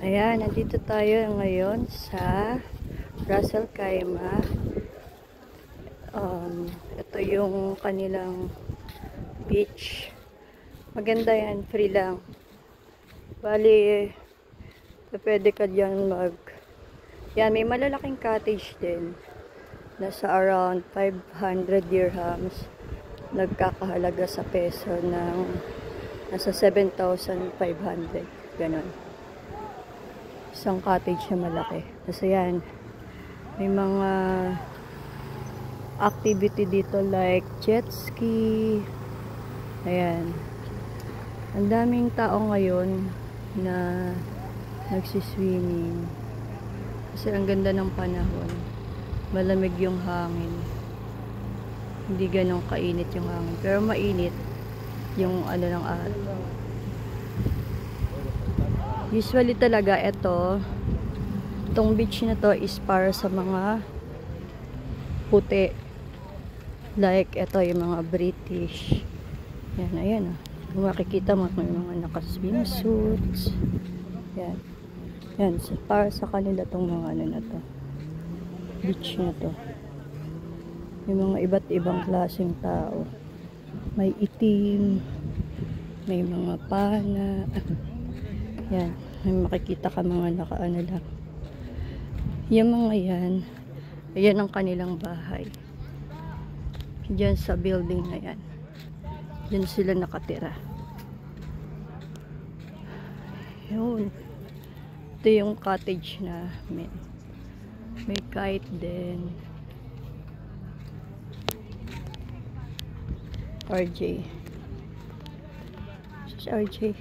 Ayan, nandito tayo ngayon sa Ras Al Khaimah. Ito yung kanilang beach. Maganda yan, free lang. Bali, pwede ka dyan yan, may malalaking cottage din. Nasa around 500 dirhams. Nagkakahalaga sa peso ng nasa 7,500. Ganon. Isang cottage na malaki. Kasi yan, may mga activity dito like jet ski. Ayan. Ang daming tao ngayon na nagsiswimming. Kasi ang ganda ng panahon. Malamig yung hangin. Hindi ganun kainit yung hangin. Pero mainit yung ano ng araw. Usually talaga itong beach na to is para sa mga puti. Like ito yung mga British. Yan, ayan o. Kung makikita mo may mga naka-swimsuits. Yan. Yan, so, para sa kanila tong mga ano na to. Beach na to. May mga iba't ibang klaseng tao. May itim. May mga pana. Yan. May makikita ka mga nakaano lang. Yung mga yan. Ayan ang kanilang bahay. Diyan sa building na yan. Diyan sila nakatira. Yun. Ito yung cottage namin. May kite din. RJ. This is RJ.